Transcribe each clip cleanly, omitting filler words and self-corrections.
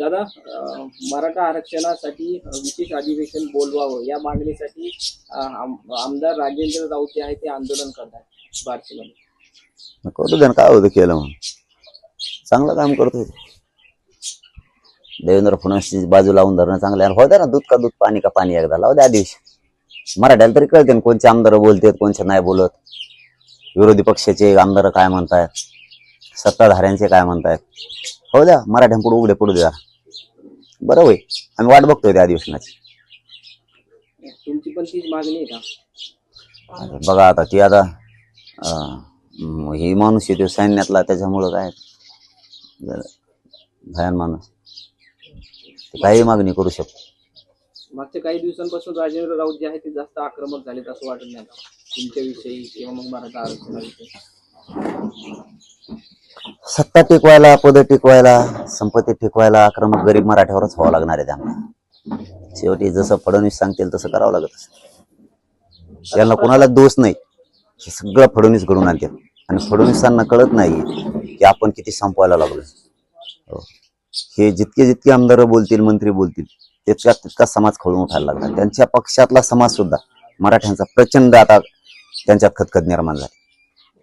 दादा, मराठा आरक्षणासाठी विशेष अधिवेशन बोलवावं या मागणीसाठी आमदार राजेंद्र राऊत आहे ते आंदोलन करतात बार्शीमध्ये. करू दे ना, काय होतं केलं म्हणून, चांगलं काम करतोय. देवेंद्र फडणवीसची बाजू लावून धरणं चांगलं हो द्या ना. दूध का दूध, पाणी का पाणी, एकदा लावू द्या दिवशी. मराठ्याला तरी कळते ना कोणचे आमदार बोलतात कोणचे नाही बोलत, विरोधी पक्षाचे आमदार काय म्हणतायत, सत्ताधाऱ्यांचे काय म्हणतायत. हो द्या, मराठ्यांपुढे उघडे पडू द्या. बरं होय, आम्ही वाट बघतोय त्या अधिवेशनाची. तुमची पण तीच मागणी आहे का? बघा आता ती आता ही माणूस येतो सैन्यातला, त्याच्यामुळं काय भयान माणूस, काही मागणी करू शकतो. मागच्या काही दिवसांपासून राजेंद्र राऊत जे आहे ते जास्त आक्रमक झालेत असं वाटत नाही तुमच्याविषयी किंवा मग मराठा आरक्षणाविषयी? सत्ता टिकवायला, पद टिकवायला, संपत्ती टिकवायला आक्रमक गरीब मराठ्यावरच व्हावं लागणार आहे त्यांना. शेवटी जसं फडणवीस सांगतील तसं करावं लागत. त्यांना कोणाला दोष नाही, हे सगळं फडणवीस घडून आणतात. आणि फडणवीसांना कळत नाही की आपण किती संपवायला लागलो. हे जितके आमदार बोलतील, मंत्री बोलतील, तितका समाज खवळून उठायला लागला. त्यांच्या पक्षातला समाज सुद्धा मराठ्यांचा प्रचंड आता त्यांच्यात खतखत निर्माण झाली.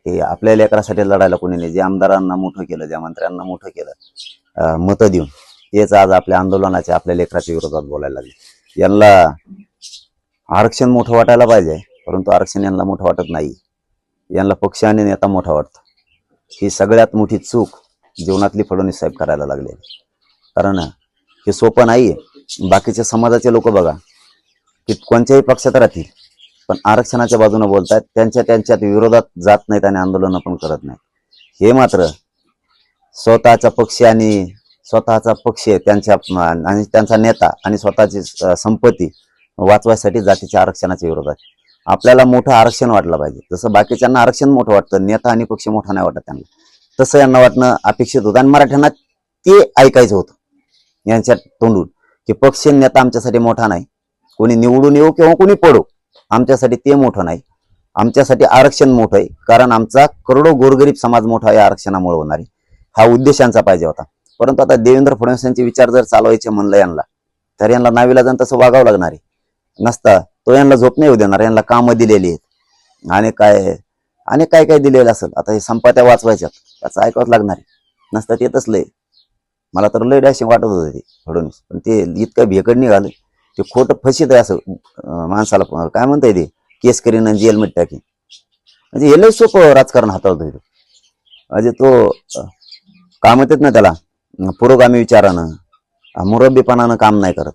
हे आपल्या लेकरासाठी लढायला कोणी नाही. जे आमदारांना मोठं केलं, ज्या मंत्र्यांना मोठं केलं मतं देऊन, तेच आज आपल्या आंदोलनाच्या, आपल्या लेकराच्या विरोधात बोलायला लागले. यांना आरक्षण मोठं वाटायला पाहिजे, परंतु आरक्षण यांना मोठं वाटत नाही. यांना पक्ष आणि नेता मोठा वाटतं. ही सगळ्यात मोठी चूक जीवनातली फडणवीस साहेब करायला लागले. कारण हे सोपं नाहीये. बाकीच्या समाजाचे लोक बघा की कोणत्याही पक्षात राहतील, पण आरक्षणाच्या बाजूने बोलतात, त्यांच्यात विरोधात जात नाहीत आणि आंदोलन पण करत नाहीत. हे मात्र स्वतःचा पक्ष आणि त्यांचा नेता आणि स्वतःची संपत्ती वाचवायसाठी जातीच्या आरक्षणाच्या विरोधात. आपल्याला मोठं आरक्षण वाटलं पाहिजे. जसं बाकीच्यांना आरक्षण मोठं वाटतं, नेता आणि पक्ष मोठा नाही वाटत त्यांना, तसं यांना वाटणं अपेक्षित होतं. आणि मराठ्यांना ते ऐकायचं होतं यांच्या तोंडून की पक्ष नेता आमच्यासाठी मोठा नाही, कोणी निवडून येऊ किंवा कोणी पडो, आमच्यासाठी ते मोठं नाही, आमच्यासाठी आरक्षण मोठं आहे. कारण आमचा करोडो गोरगरीब समाज मोठा आहे आरक्षणामुळे होणार आहे, हा उद्देश यांचा पाहिजे होता. परंतु आता देवेंद्र फडणवीस यांचे विचार जर चालवायचे म्हणलं यांना, तर यांना नावीलाजान तसं वागावं लागणार आहे. नसता तो यांना झोप नाही येऊ देणार. यांना कामं दिलेली आहेत आणि काय दिलेलं असेल. आता हे संपात्या वाचवायच्यात, त्याचं ऐकावंच लागणार आहे. नसतं ते तसलंय. मला तर लय डॅशिंग वाटत होतं ते फडणवीस, पण ते इतकं भेकड निघालं. ते खोटं फशीत आहे असं माणसाला काय म्हणता येते, केस करीन आणि जेलमध्ये टाकीन. म्हणजे हे लय सोपं राजकारण हाताळतो. म्हणजे तो काम येतात ना त्याला, पुरोगामी विचारानं, मुरब्बीपणानं काम नाही करत.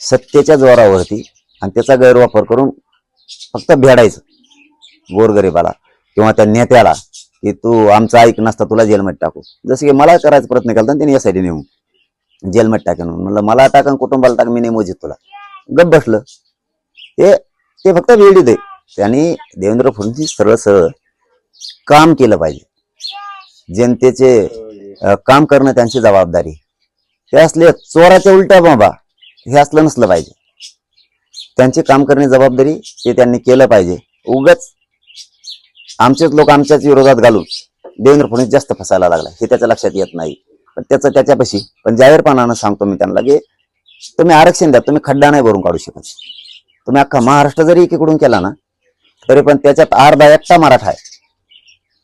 सत्तेच्या जोरावरती आणि त्याचा गैरवापर करून फक्त भेडायचं गोरगरीबाला किंवा त्या नेत्याला की तू आमचा ऐक नसता तुला जेलमध्ये टाकू. जसं की मला करायचा प्रयत्न केला त्यांनी यासाठी नेऊन जेलमध्ये टाकेन. म्हणलं मला टाकन, कुटुंबाला टाक, मी नाही मोजित तुला. गप बसलं. ते फक्त वेळी दे. त्यांनी देवेंद्र फडणवीस सरळ काम केलं पाहिजे. जनतेचे काम करणं त्यांची जबाबदारी. हे असले चोराच्या उलट्या बाबा हे असलं नसलं पाहिजे. त्यांचे काम करणे जबाबदारी, ते त्यांनी केलं पाहिजे. उगाच आमचेच लोक आमच्याच विरोधात घालून देवेंद्र फडणवीस जास्त फसायला लागला हे त्याच्या लक्षात येत नाही. पण त्याच्यापाशी पण जाहीरपणानं सांगतो मी त्यांना की तुम्ही आरक्षण द्या, तुम्ही खड्डा नाही भरून काढू शकत. तुम्ही अख्खा महाराष्ट्र जरी एकीकडून केला ना, तरी पण त्याच्यात अर्धा एकटा मराठा आहे.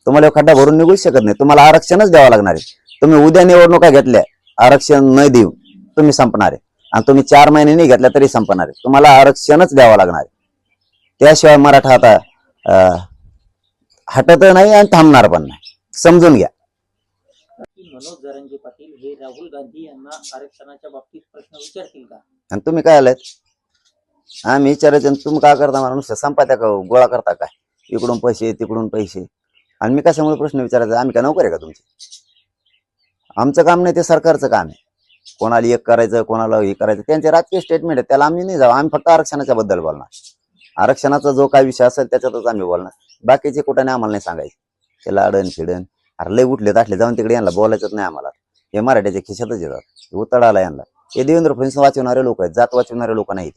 तुम्हाला खड्डा भरून निघू शकत नाही. तुम्हाला आरक्षणच द्यावं लागणार आहे. तुम्ही उद्या निवडणुका घेतल्या, आरक्षण न देऊन तुम्ही संपणार आहे. आणि तुम्ही 4 महिने नाही घेतल्या तरी संपणार आहे. तुम्हाला आरक्षणच द्यावं लागणार आहे. त्याशिवाय मराठा आता हटत नाही आणि थांबणार पण नाही. समजून घ्या. मनोज जरांगे पाटील हे राहुल गांधी यांना आरक्षणाच्या बाबतीत प्रश्न विचारतील का? आणि तुम्ही काय आलात? आम्ही विचारायचं, तुम्ही काय करता? मला नुसतं संपात्या का गोळा करता काय? इकडून पैसे तिकडून पैसे. आणि मी कशामुळे प्रश्न विचारायचा? आम्ही काय नोकर आहे का तुमची? आमचं काम नाही, ते सरकारचं काम आहे. कोणाला एक करायचं, कोणाला हे करायचं, त्यांचे राजकीय स्टेटमेंट आहे, त्याला आम्ही नाही जाऊ. आम्ही फक्त आरक्षणाच्या बद्दल बोलणार. आरक्षणाचा जो काय विषय असेल त्याच्यातच आम्ही बोलणार. बाकीचे कुठं नाही, आम्हाला नाही सांगायचे. त्याला अडण फिडण अरे लय उठले ताटले जाऊन तिकडे यांना बोलायचंच नाही आम्हाला. हे मराठ्याच्या खिशातच येतात. उतळाला यांना. हे देवेंद्र फडणवीस वाचवणारे लोक आहेत, जात वाचवणारे लोक नाहीत.